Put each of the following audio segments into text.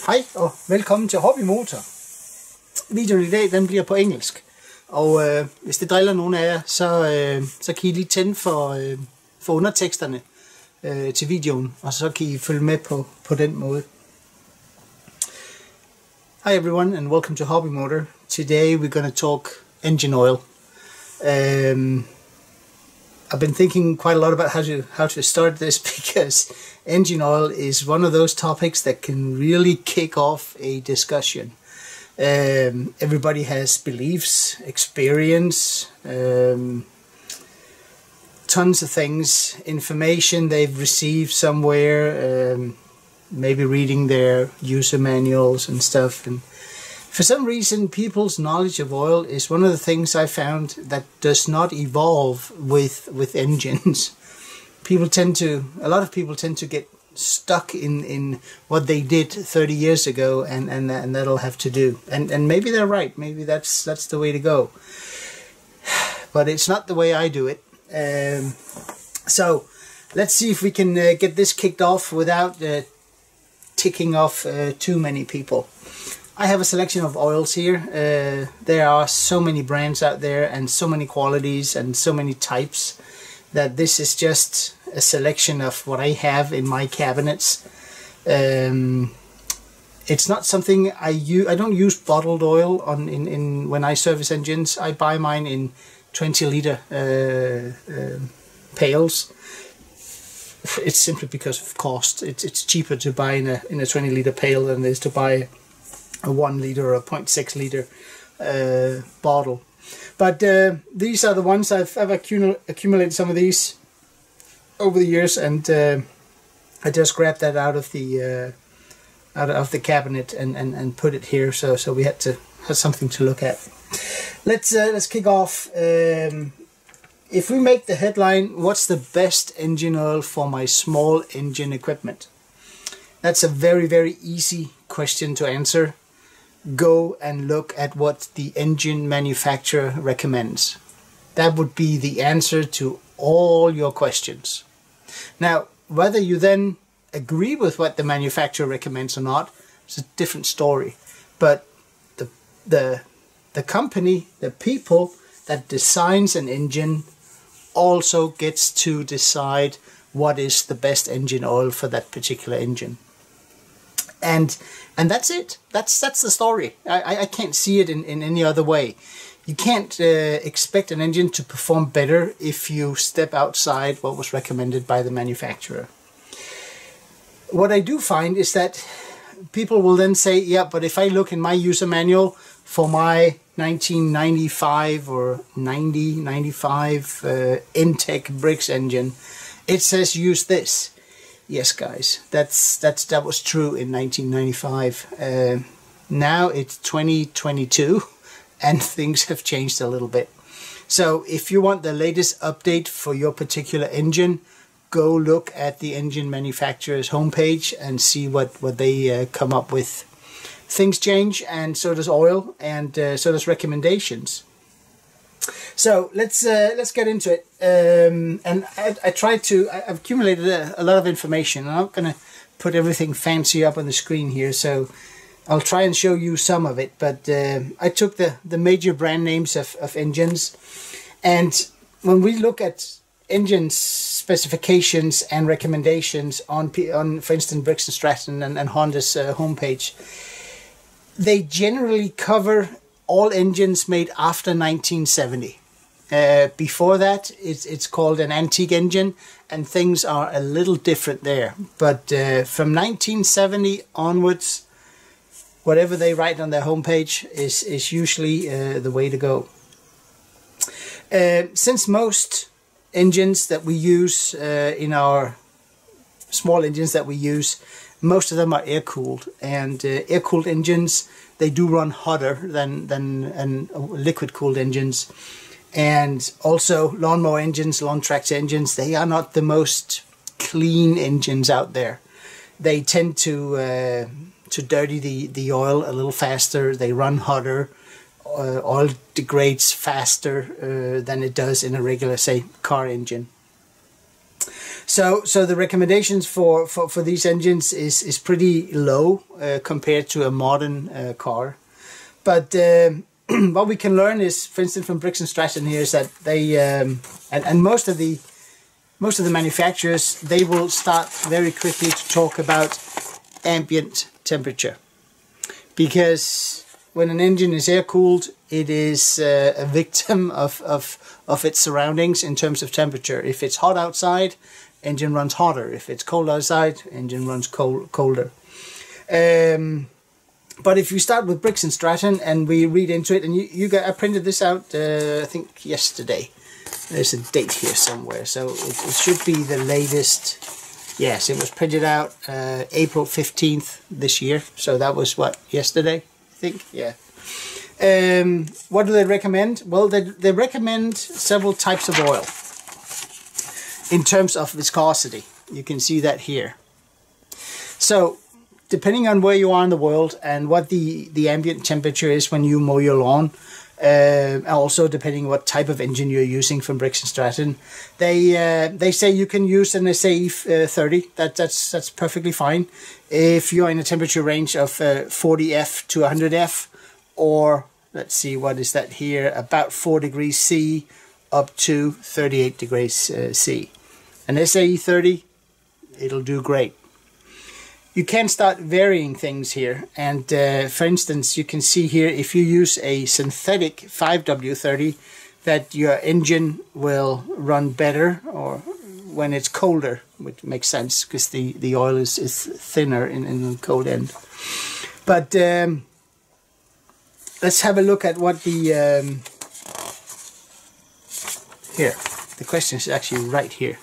Hej og velkommen til Hobbymotor. Videoen i dag den bliver på engelsk. Og hvis det driller nogen af jer, så kan I lige tænde for underteksterne til videoen, og så kan I følge med på den måde. Hi everyone and welcome to Hobbymotor. Today we're going to talk engine oil. I've been thinking quite a lot about how to start this because engine oil is one of those topics that can really kick off a discussion. Everybody has beliefs, experience, tons of things, information they've received somewhere, maybe reading their user manuals and stuff. And for some reason, people's knowledge of oil is one of the things I found that does not evolve with engines. A lot of people tend to get stuck in what they did 30 years ago, and that'll have to do. And maybe they're right. Maybe that's the way to go. But it's not the way I do it. So let's see if we can get this kicked off without ticking off too many people. I have a selection of oils here. There are so many brands out there and so many qualities and so many types that this is just a selection of what I have in my cabinets. It's not something I use. I don't use bottled oil when I service engines. I buy mine in 20-liter pails. It's simply because of cost. It's cheaper to buy in a 20-liter pail than it is to buy a 1 liter or a 0.6 liter bottle. But these are the ones I've accumulated some of these over the years, and I just grabbed that out of the cabinet and put it here. So we had to have something to look at. Let's kick off. If we make the headline, what's the best engine oil for my small engine equipment? That's a very, very easy question to answer. Go and look at what the engine manufacturer recommends. That would be the answer to all your questions. Now, whether you then agree with what the manufacturer recommends or not, it's a different story. But the company, the people that designs an engine also gets to decide what is the best engine oil for that particular engine. And that's it. That's the story. I can't see it in any other way. You can't expect an engine to perform better if you step outside what was recommended by the manufacturer. What I do find is that people will then say, yeah, but if I look in my user manual for my 1995 or 95 Intech Briggs engine, it says use this. Yes, guys, that was true in 1995. Now it's 2022, and things have changed a little bit. So if you want the latest update for your particular engine, go look at the engine manufacturer's homepage and see what they come up with. Things change, and so does oil, and so does recommendations. So let's get into it. And I've accumulated a lot of information. I'm not going to put everything fancy up on the screen here, so I'll try and show you some of it. But I took the major brand names of engines, and when we look at engine specifications and recommendations on for instance, Briggs & Stratton and Honda's homepage, they generally cover all engines made after 1970. Before that, it's called an antique engine, and things are a little different there. But from 1970 onwards, whatever they write on their homepage is usually the way to go. Since most engines that we use in our small engines that we use, most of them are air-cooled, and air-cooled engines, they do run hotter than liquid-cooled engines. And also lawnmower engines, lawn tractor engines, they are not the most clean engines out there. They tend to dirty the oil a little faster. They run hotter. Oil degrades faster than it does in a regular, say, car engine. So the recommendations for these engines is pretty low compared to a modern car. But what we can learn is, for instance, from Briggs & Stratton here, is that they and most of the manufacturers, they will start very quickly to talk about ambient temperature, because when an engine is air cooled, it is a victim of its surroundings in terms of temperature. If it's hot outside, engine runs hotter. If it's cold outside, engine runs colder. But if you start with Briggs & Stratton and we read into it, and I printed this out I think yesterday. There's a date here somewhere, so it should be the latest. Yes, it was printed out April 15th this year, so that was what, yesterday, I think? Yeah. What do they recommend? Well, they recommend several types of oil in terms of viscosity. You can see that here. So, depending on where you are in the world and what the ambient temperature is when you mow your lawn, also depending what type of engine you're using from Briggs & Stratton, they say you can use an SAE 30. That's perfectly fine if you're in a temperature range of 40F to 100F, or let's see, what is that here, about 4 degrees C up to 38 degrees C. An SAE 30, it'll do great. You can start varying things here, and for instance, you can see here, if you use a synthetic 5W30, that your engine will run better or when it's colder, which makes sense because the oil is thinner in the cold end. But let's have a look at what the here. The question is actually right here.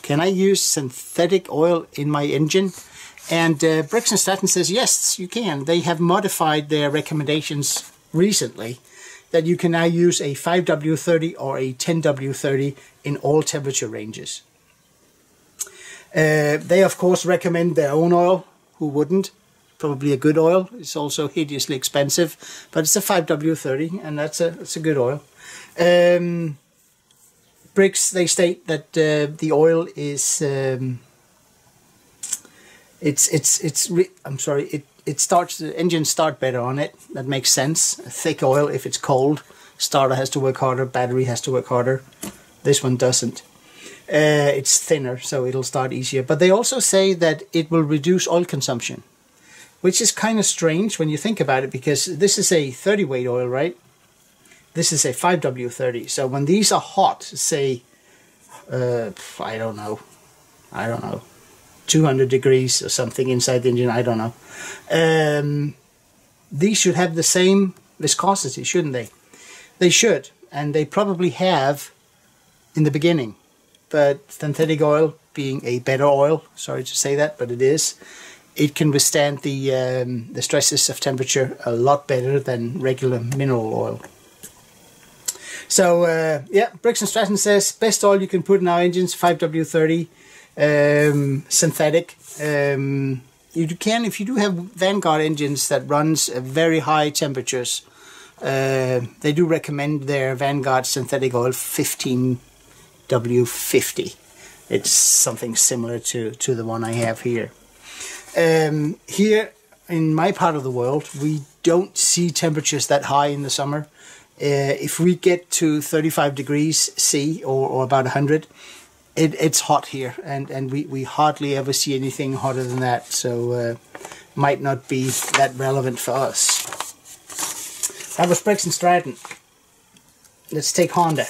Can I use synthetic oil in my engine? And Briggs & Stratton says yes, you can. They have modified their recommendations recently that you can now use a 5W30 or a 10W30 in all temperature ranges. They of course recommend their own oil. Who wouldn't? Probably a good oil. It's also hideously expensive, but it's a 5W30 and that's a good oil. Briggs, they state that the oil is it starts, the engines start better on it. That makes sense. A thick oil, if it's cold, starter has to work harder, battery has to work harder. This one doesn't. It's thinner, so it'll start easier. But they also say that it will reduce oil consumption, which is kind of strange when you think about it, because this is a 30 weight oil, right? This is a 5W30. So when these are hot, say, I don't know, 200 degrees or something inside the engine, I don't know. These should have the same viscosity, shouldn't they? They should, and they probably have in the beginning. But synthetic oil being a better oil, sorry to say that, but it is, it can withstand the stresses of temperature a lot better than regular mineral oil. So yeah, Briggs & Stratton says best oil you can put in our engines, 5W30. Synthetic. You can, if you do have Vanguard engines that runs very high temperatures, they do recommend their Vanguard synthetic oil 15W50. It's something similar to the one I have here. Here in my part of the world, we don't see temperatures that high in the summer. If we get to 35 degrees C or about 100, it's hot here, and we hardly ever see anything hotter than that, so might not be that relevant for us. That was Briggs & Stratton. Let's take Honda.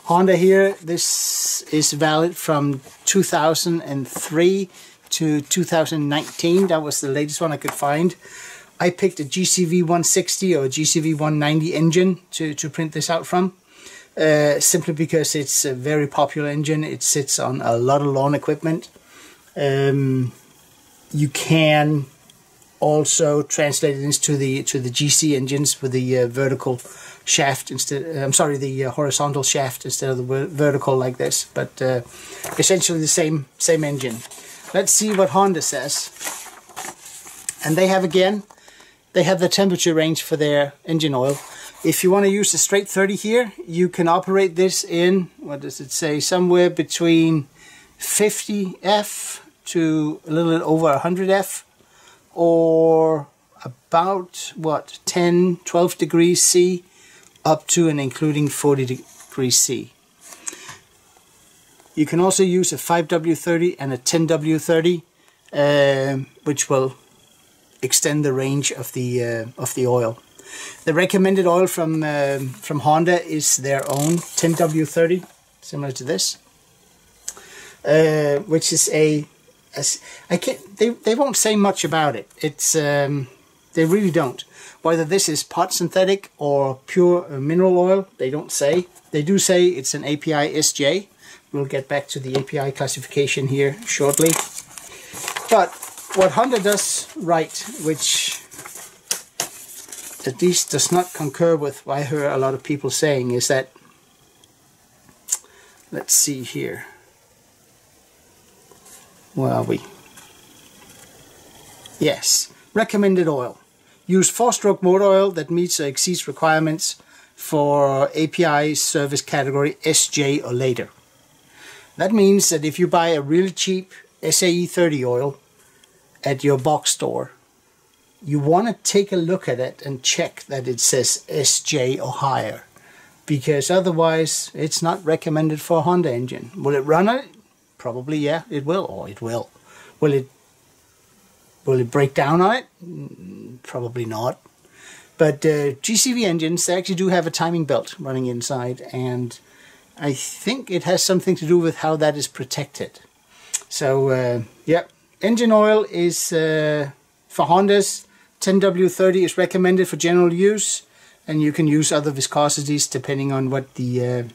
Honda here, this is valid from 2003 to 2019. That was the latest one I could find. I picked a GCV 160 or a GCV 190 engine to print this out from. Simply because it's a very popular engine. It sits on a lot of lawn equipment. You can also translate it into the GC engines with the vertical shaft instead. I'm sorry, the horizontal shaft instead of the vertical like this. But essentially the same engine. Let's see what Honda says. And they have the temperature range for their engine oil. If you want to use a straight 30 here, you can operate this in, what does it say, somewhere between 50F to a little over 100F, or about what, 10, 12 degrees C up to and including 40 degrees C. You can also use a 5W30 and a 10W30, which will extend the range of the oil. The recommended oil from Honda is their own 10W30, similar to this, which is they won't say much about it. It's they really don't. Whether this is pot synthetic or pure mineral oil, they don't say. They do say it's an API SJ. We'll get back to the API classification here shortly. But what Honda does right, which at least does not concur with what I hear a lot of people saying, is that, let's see here, where are we? Yes, recommended oil. Use 4-stroke motor oil that meets or exceeds requirements for API service category SJ or later. That means that if you buy a really cheap SAE 30 oil at your box store, you want to take a look at it and check that it says SJ or higher, because otherwise it's not recommended for a Honda engine. Will it run on it? Probably, yeah, it will, or it will. Will it break down on it? Probably not. But GCV engines, they actually do have a timing belt running inside, and I think it has something to do with how that is protected. So, yeah, engine oil is for Hondas. 10W30 is recommended for general use, and you can use other viscosities depending on what the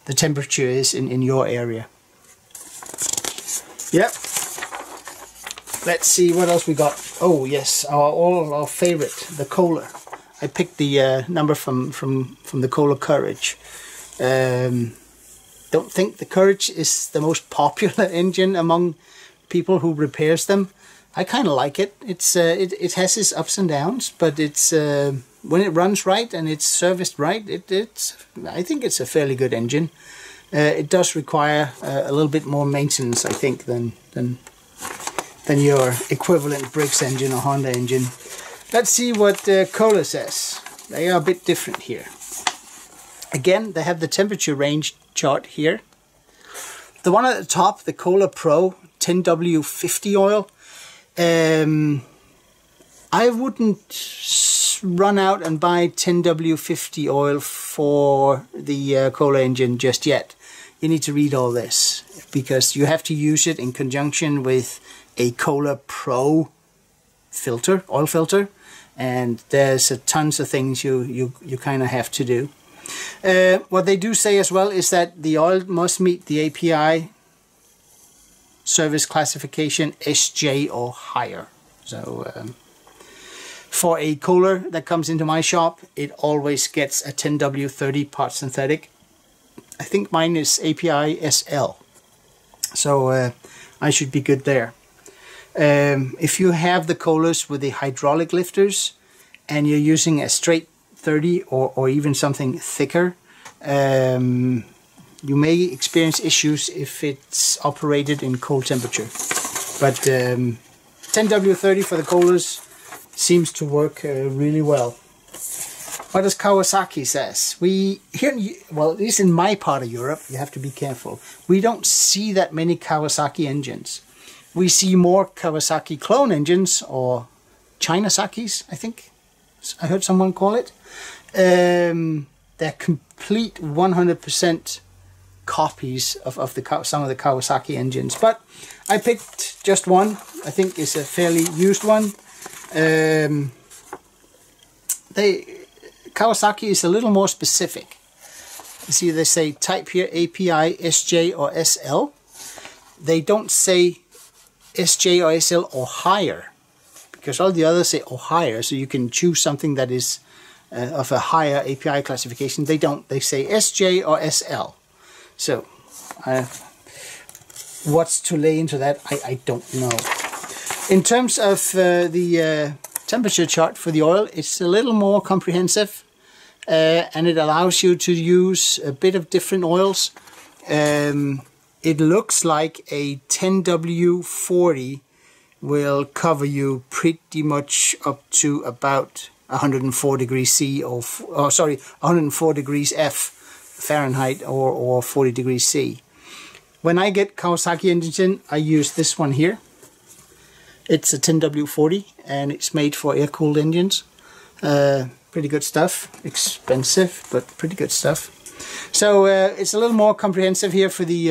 temperature is in your area. Yep. Let's see what else we got. Oh yes, our favorite, the Kohler. I picked the number from the Kohler Courage. Don't think the Courage is the most popular engine among people who repairs them. I kind of like it. It has its ups and downs, but it's when it runs right and it's serviced right, I think it's a fairly good engine. It does require a little bit more maintenance, I think, than your equivalent Briggs engine or Honda engine. Let's see what Kohler says. They are a bit different here. Again, they have the temperature range chart here. The one at the top, the Kohler Pro 10W50 oil. I wouldn't run out and buy 10W50 oil for the Kohler engine just yet. You need to read all this, because you have to use it in conjunction with a Kohler Pro filter, oil filter, and there's tons of things you kind of have to do. What they do say as well is that the oil must meet the API service classification SJ or higher. So for a Kohler that comes into my shop, it always gets a 10W30 pot synthetic. I think mine is API SL, so I should be good there. If you have the Kohlers with the hydraulic lifters and you're using a straight 30 or even something thicker, you may experience issues if it's operated in cold temperature. But 10W30 for the Kohlers seems to work really well. What does Kawasaki says? Well, at least in my part of Europe, you have to be careful. We don't see that many Kawasaki engines. We see more Kawasaki clone engines, or Chinasakis, I think I heard someone call it. They're complete 100% copies of some of the Kawasaki engines. But I picked just one. I think it's a fairly used one. Kawasaki is a little more specific. You see, they say type here API, SJ or SL. They don't say SJ or SL or higher, because all the others say or higher, so you can choose something that is of a higher API classification. They don't. They say SJ or SL. So, what's to lay into that, I don't know. In terms of the temperature chart for the oil, it's a little more comprehensive, and it allows you to use a bit of different oils. it looks like a 10W40 will cover you pretty much up to about 104 degrees C or 104 degrees F Fahrenheit or 40 degrees C. When I get Kawasaki engines in, I use this one here. It's a 10W40 and it's made for air-cooled engines. Pretty good stuff. Expensive, but pretty good stuff. So it's a little more comprehensive here for the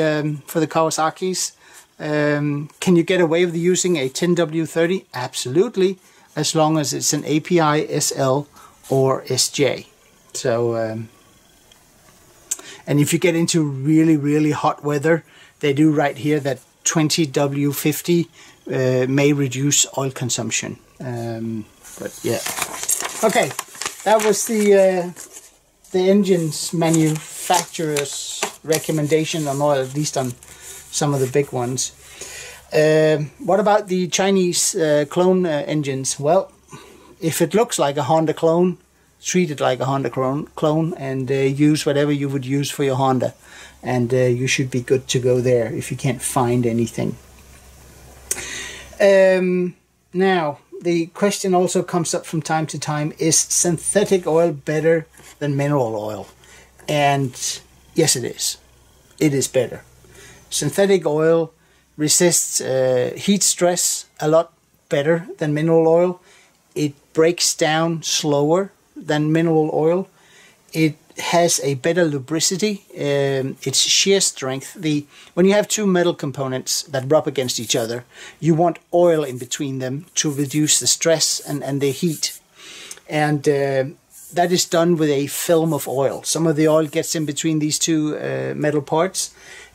Kawasaki's. Can you get away with using a 10W30? Absolutely, as long as it's an API, SL, or SJ. So, and if you get into really, really hot weather, they do write here that 20W50 may reduce oil consumption. But yeah, okay, that was the engine's manufacturer's recommendation on oil, at least on some of the big ones. What about the Chinese clone engines? Well, if it looks like a Honda clone, treat it like a Honda clone and use whatever you would use for your Honda. And you should be good to go there if you can't find anything. Now, the question also comes up from time to time, is synthetic oil better than mineral oil? And yes, it is. It is better. Synthetic oil resists heat stress a lot better than mineral oil. It breaks down slower than mineral oil. It has a better lubricity. Its shear strength. When you have two metal components that rub against each other, you want oil in between them to reduce the stress and the heat. And that is done with a film of oil. Some of the oil gets in between these two metal parts,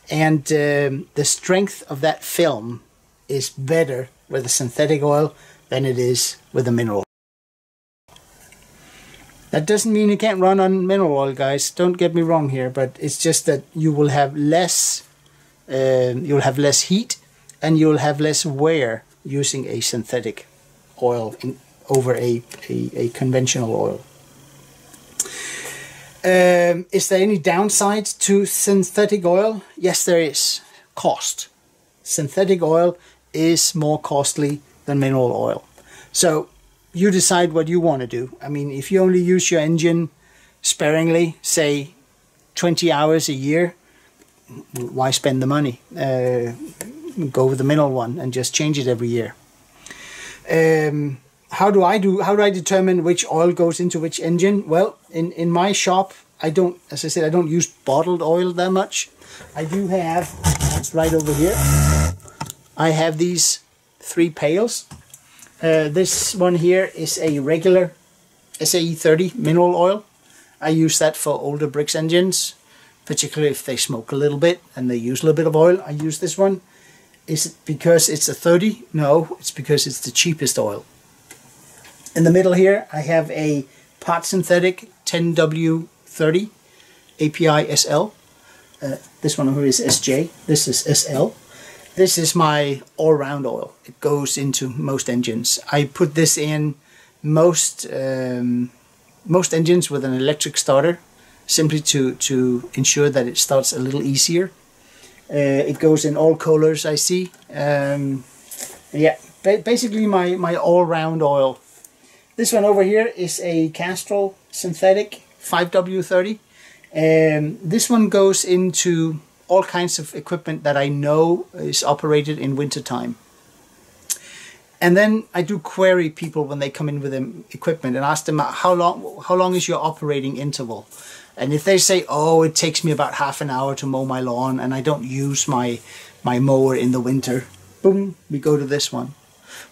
and the strength of that film is better with a synthetic oil than it is with a mineral. That doesn't mean you can't run on mineral oil, guys. Don't get me wrong here, but it's just that you will have less heat and you'll have less wear using a synthetic oil over a conventional oil. Is there any downside to synthetic oil? Yes, there is. Cost. Synthetic oil is more costly than mineral oil. So you decide what you want to do. I mean, if you only use your engine sparingly, say 20 hours a year, why spend the money? Go with the mineral one and just change it every year. How do I determine which oil goes into which engine? Well, in my shop, as I said, I don't use bottled oil that much. I do have, it's right over here, I have these 3 pails. This one here is a regular SAE 30 mineral oil. I use that for older Brix engines, particularly if they smoke a little bit and they use a little bit of oil. I use this one. Is it because it's a 30? No, it's because it's the cheapest oil. In the middle here, I have a Pot Synthetic 10W30 API SL. This one over here is SJ. This is SL. This is my all-round oil. It goes into most engines. I put this in most engines with an electric starter, simply to ensure that it starts a little easier. It goes in all colors I see. Yeah, basically my all-round oil. This one over here is a Castrol Synthetic 5W30. This one goes into all kinds of equipment that I know is operated in winter time. And then I do query people when they come in with equipment and ask them how long is your operating interval. And if they say, oh, it takes me about half an hour to mow my lawn and I don't use my mower in the winter, boom, we go to this one.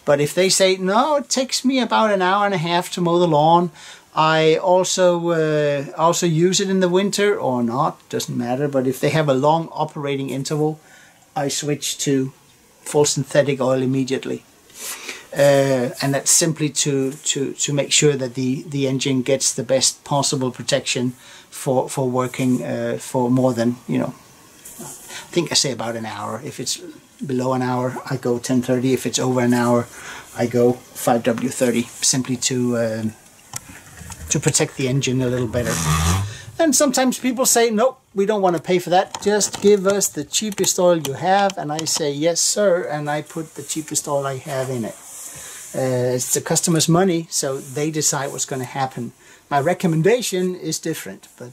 But if they say, no, it takes me about an hour and a half to mow the lawn, I also use it in the winter or not, doesn't matter. But if they have a long operating interval, I switch to full synthetic oil immediately. And that's simply to make sure that the engine gets the best possible protection for working for more than, I think I say about an hour. If it's below an hour, I go 1030. If it's over an hour, I go 5W30, simply to protect the engine a little better. And sometimes people say, nope, we don't want to pay for that. Just give us the cheapest oil you have. And I say, yes, sir. And I put the cheapest oil I have in it. It's the customer's money, so they decide what's going to happen. My recommendation is different, but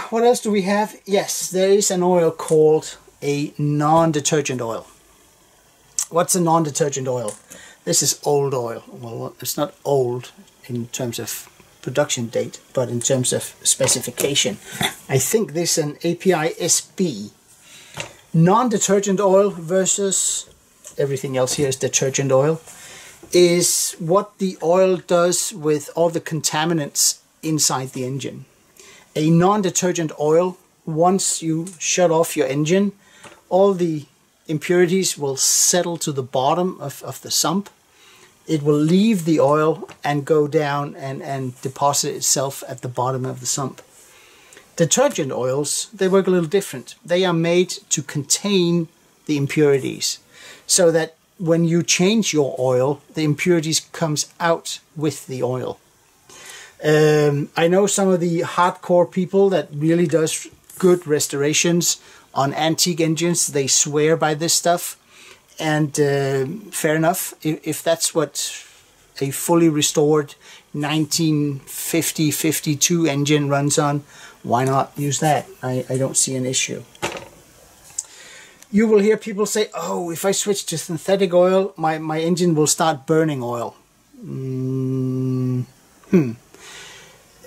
what else do we have? Yes, there is an oil called a non-detergent oil. What's a non-detergent oil? This is old oil. Well, it's not old in terms of production date, but in terms of specification. I think this is an API SB. Non-detergent oil versus everything else here is detergent oil, is what the oil does with all the contaminants inside the engine. A non-detergent oil, once you shut off your engine, all the impurities will settle to the bottom of the sump. It will leave the oil and go down and deposit itself at the bottom of the sump. Detergent oils, they work a little different. They are made to contain the impurities, so that when you change your oil, the impurities comes out with the oil. I know some of the hardcore people that really does good restorations on antique engines. They swear by this stuff, and fair enough. If that's what a fully restored 1950-52 engine runs on, why not use that? I don't see an issue. You will hear people say, oh, if I switch to synthetic oil, my engine will start burning oil.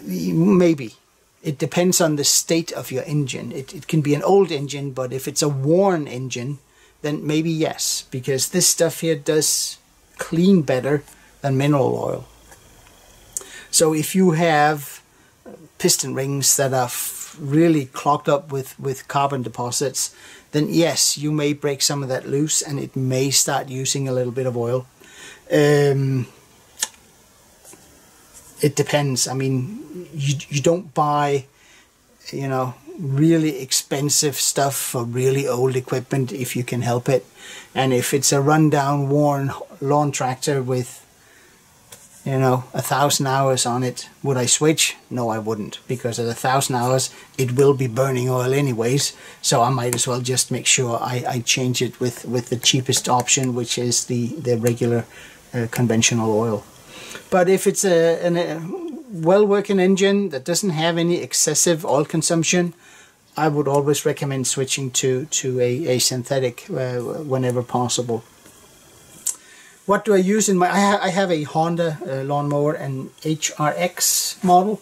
Maybe. It depends on the state of your engine. It can be an old engine, but if it's a worn engine, then maybe yes, because this stuff here does clean better than mineral oil. So if you have piston rings that are really clogged up with carbon deposits, then yes, you may break some of that loose and it may start using a little bit of oil. It depends. I mean, you don't buy, you know, really expensive stuff for really old equipment if you can help it. And if it's a rundown, worn lawn tractor with, you know, 1,000 hours on it, would I switch? No, I wouldn't, because at 1,000 hours it will be burning oil anyways, so I might as well just make sure I change it with the cheapest option, which is the regular conventional oil. But if it's a well-working engine that doesn't have any excessive oil consumption, I would always recommend switching to a synthetic whenever possible. What do I use in my... I have a Honda lawnmower, an HRX model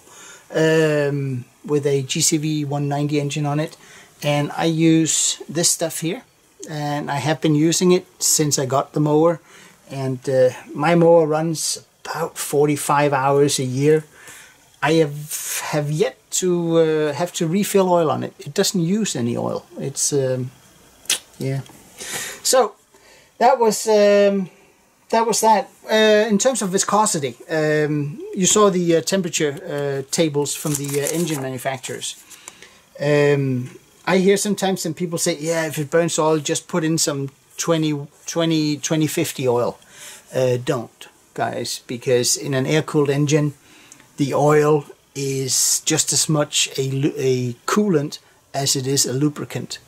with a GCV 190 engine on it, and I use this stuff here, and I have been using it since I got the mower, and my mower runs about 45 hours a year. I have yet to have to refill oil on it. It doesn't use any oil. It's yeah. So that was that. In terms of viscosity, you saw the temperature tables from the engine manufacturers. I hear sometimes some people say, yeah, if it burns oil, just put in some 2050 oil. Don't, guys, because in an air-cooled engine, the oil is just as much a coolant as it is a lubricant.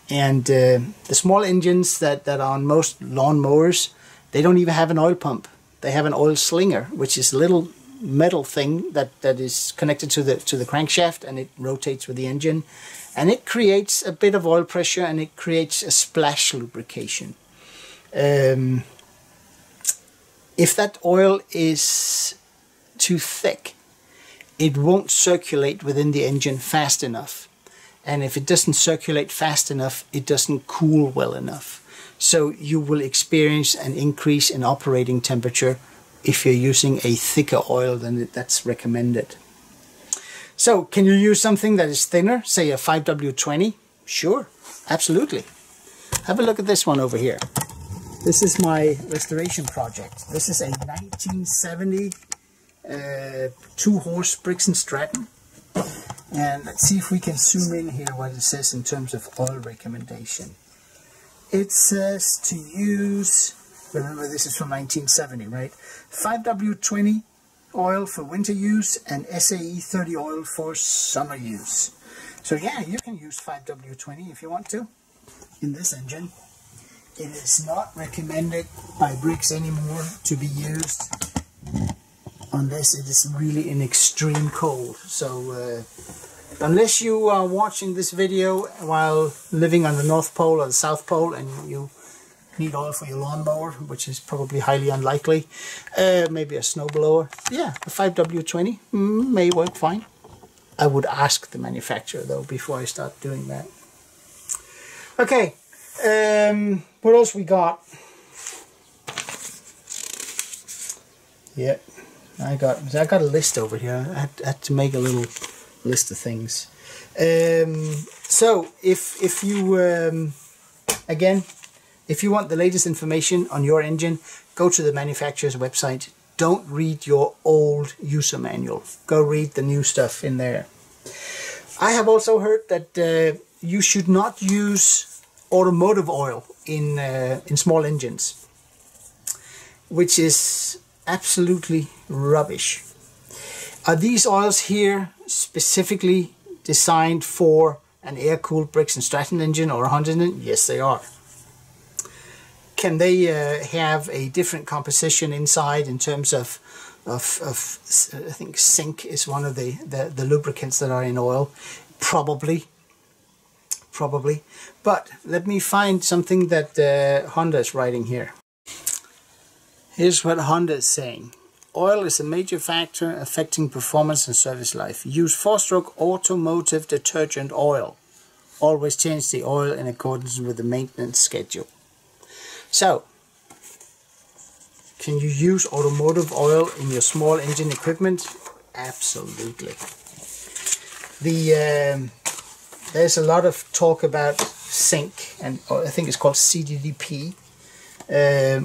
And the small engines that are on most lawn mowers, they don't even have an oil pump. They have an oil slinger, which is a little metal thing that is connected to the crankshaft, and it rotates with the engine. And it creates a bit of oil pressure, and it creates a splash lubrication. If that oil is too thick, it won't circulate within the engine fast enough. And if it doesn't circulate fast enough, it doesn't cool well enough. So you will experience an increase in operating temperature if you're using a thicker oil than that's recommended. So can you use something that is thinner, say a 5W20? Sure, absolutely. Have a look at this one over here. This is my restoration project. This is a 1970 2-horse Briggs & Stratton. And let's see if we can zoom in here what it says in terms of oil recommendation. It says to use, remember this is from 1970, right? 5W20 oil for winter use and SAE 30 oil for summer use. So yeah, you can use 5W20 if you want to in this engine. It is not recommended by Briggs anymore to be used unless it is really in extreme cold. So unless you are watching this video while living on the North Pole or the South Pole and you need oil for your lawnmower, which is probably highly unlikely, maybe a snowblower, yeah, a 5W20 may work fine. I would ask the manufacturer though before I start doing that. Okay, what else we got? Yeah, I got a list over here. I had to make a little list of things. So if you again, if you want the latest information on your engine, go to the manufacturer's website. Don't read your old user manual. Go read the new stuff in there. I have also heard that you should not use automotive oil in small engines, which is absolutely rubbish. Are these oils here specifically designed for an air-cooled Briggs & Stratton engine or a Honda engine? Yes, they are. Can they have a different composition inside in terms of I think zinc is one of the lubricants that are in oil? Probably. But let me find something that Honda is writing here. Here's what Honda is saying. Oil is a major factor affecting performance and service life. Use 4-stroke Automotive Detergent Oil. Always change the oil in accordance with the maintenance schedule. So, can you use automotive oil in your small engine equipment? Absolutely. There's a lot of talk about zinc, and I think it's called CDDP,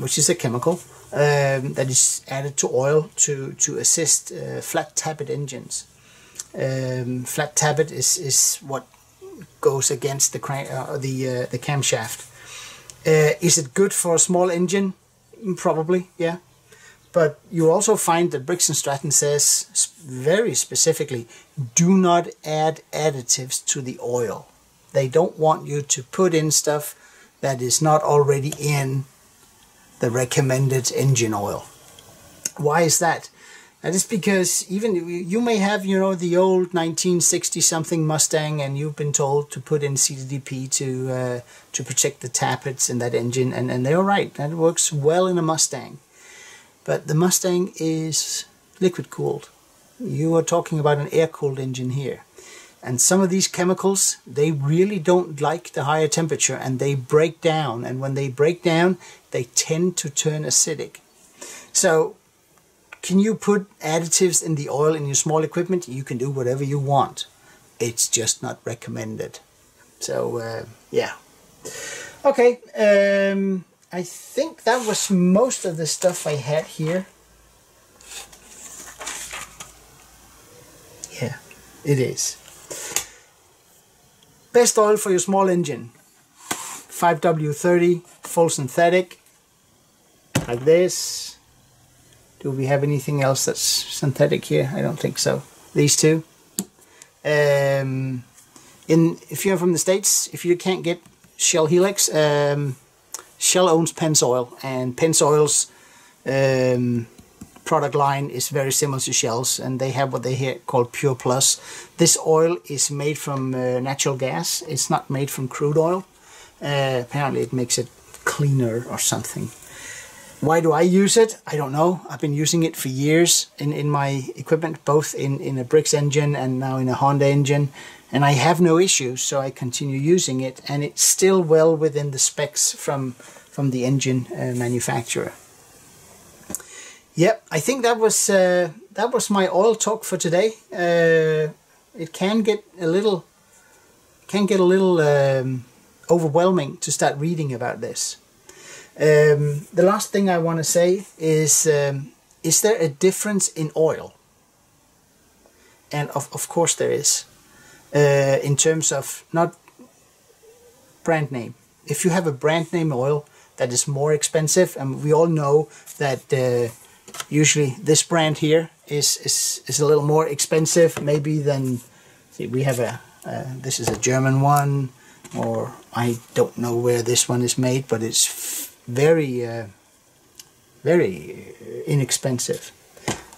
which is a chemical that is added to oil to assist flat tappet engines. Flat tappet is what goes against the camshaft. Is it good for a small engine? Probably, yeah. But you also find that Briggs & Stratton says very specifically, do not add additives to the oil. They don't want you to put in stuff that is not already in the recommended engine oil. Why is that? That is because even you may have, you know, the old 1960-something Mustang, and you've been told to put in CDDP to protect the tappets in that engine, and they're right. That works well in a Mustang. But the Mustang is liquid cooled. You are talking about an air-cooled engine here. And some of these chemicals, they really don't like the higher temperature, and they break down. And when they break down, they tend to turn acidic. So, can you put additives in the oil in your small equipment? You can do whatever you want. It's just not recommended. So, yeah. Okay, I think that was most of the stuff I had here. Yeah, it is. Best oil for your small engine. 5W30, full synthetic, like this. Do we have anything else that's synthetic here? I don't think so. These two. If you're from the States, if you can't get Shell Helix, Shell owns Pennzoil, and Pennzoil's product line is very similar to Shell's, and they have what they here call Pure Plus. This oil is made from natural gas. It's not made from crude oil. Apparently it makes it cleaner or something. Why do I use it? I don't know. I've been using it for years in my equipment, both in a Briggs engine and now in a Honda engine, and I have no issues, so I continue using it, and it's still well within the specs from the engine manufacturer. Yep, I think that was my oil talk for today. It can get a little overwhelming to start reading about this. The last thing I want to say is there a difference in oil? And of course there is, in terms of not brand name. If you have a brand name oil that is more expensive, and we all know that usually this brand here is a little more expensive maybe than, see, we have a this is a German one, or I don't know where this one is made, but it's very very inexpensive.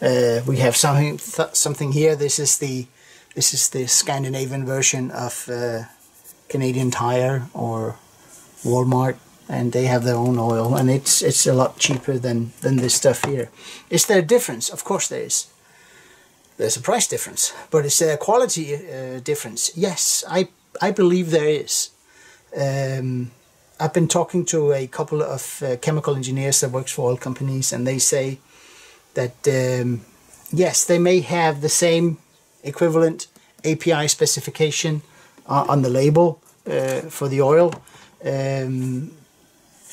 We have something here. This is the Scandinavian version of Canadian Tire or Walmart, and they have their own oil, and it's a lot cheaper than this stuff here. Is there a difference? Of course there is. There's a price difference, but is there a quality difference? Yes, I believe there is. I've been talking to a couple of chemical engineers that works for oil companies, and they say that yes, they may have the same equivalent API specification on the label for the oil,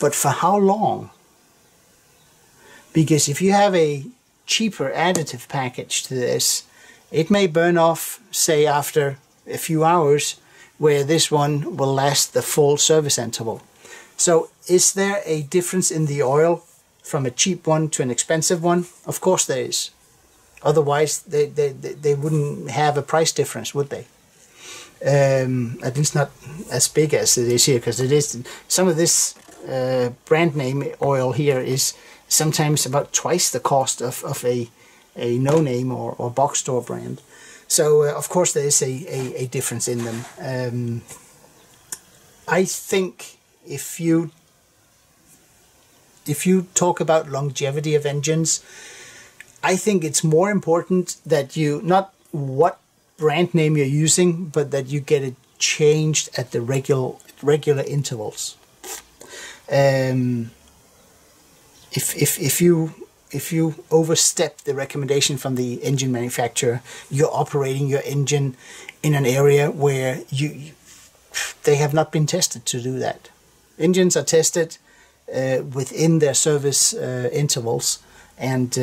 but for how long? Because if you have a cheaper additive package to this, it may burn off, say, after a few hours, where this one will last the full service interval. So is there a difference in the oil from a cheap one to an expensive one? Of course there is. Otherwise they wouldn't have a price difference, would they? At least not as big as it is here, because it is, some of this brand name oil here is sometimes about twice the cost of a no-name or box store brand. So of course there is a difference in them. I think if you talk about longevity of engines, I think it's more important that you, not what brand name you're using, but that you get it changed at the regular intervals. If you overstep the recommendation from the engine manufacturer, you're operating your engine in an area where they have not been tested to do that. Engines are tested within their service intervals, and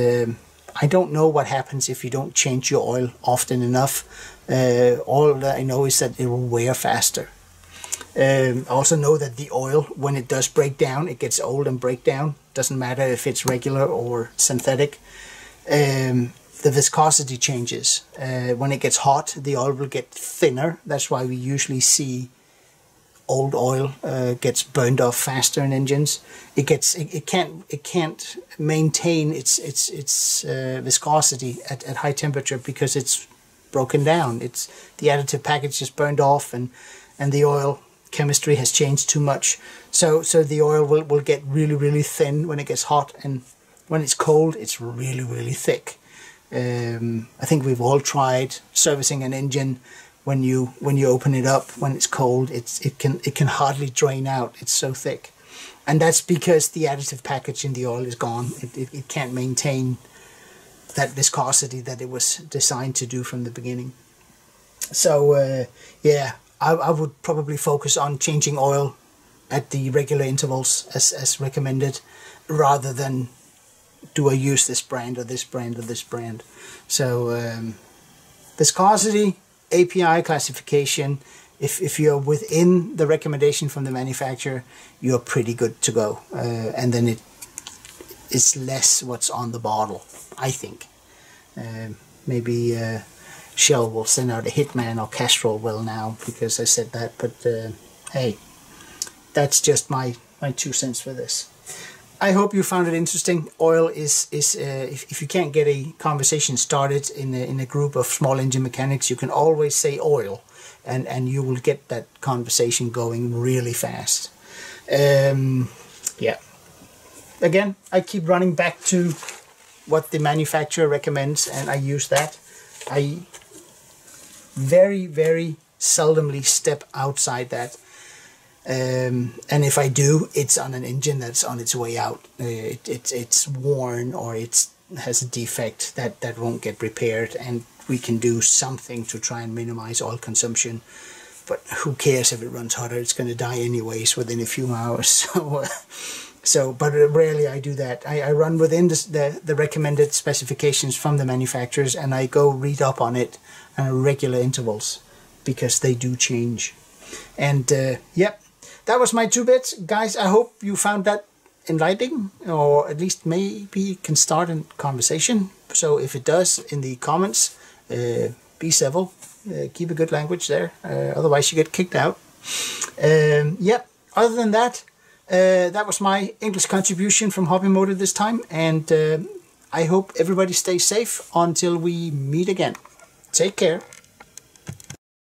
I don't know what happens if you don't change your oil often enough. All that I know is that it will wear faster. I also know that the oil, when it does break down, it gets old and break down. Doesn't matter if it's regular or synthetic. The viscosity changes. When it gets hot, the oil will get thinner. That's why we usually see old oil gets burned off faster in engines. It can't maintain its viscosity at high temperature because it's broken down. It's the additive package is burned off, and the oil chemistry has changed too much. So the oil will get really thin when it gets hot, and when it's cold it's really thick. I think we've all tried servicing an engine. When you open it up, when it's cold, it can hardly drain out. It's so thick, and that's because the additive package in the oil is gone. It can't maintain that viscosity that it was designed to do from the beginning. So yeah, I would probably focus on changing oil at the regular intervals as recommended, rather than do I use this brand or this brand or this brand. So viscosity, API classification, if you're within the recommendation from the manufacturer, you're pretty good to go. And then it's less what's on the bottle, I think. Maybe Shell will send out a Hitman, or Castrol will now, because I said that, but hey, that's just my 2 cents for this. I hope you found it interesting. Oil is if you can't get a conversation started in a group of small engine mechanics, you can always say oil, and you will get that conversation going really fast. Yeah. Again, I keep running back to what the manufacturer recommends, and I use that. I very seldomly step outside that. And if I do, it's on an engine that's on its way out. It's worn, or it has a defect that won't get repaired, and we can do something to try and minimize oil consumption. But who cares if it runs hotter? It's going to die anyways within a few hours. But rarely I do that. I run within the recommended specifications from the manufacturers, and I go read up on it on regular intervals, because they do change. And yep. That was my 2 bits, guys. I hope you found that enlightening, or at least maybe can start a conversation. So if it does, in the comments, be civil. Keep a good language there. Otherwise you get kicked out. Yep. Other than that, that was my English contribution from Automotive this time. And I hope everybody stays safe until we meet again. Take care.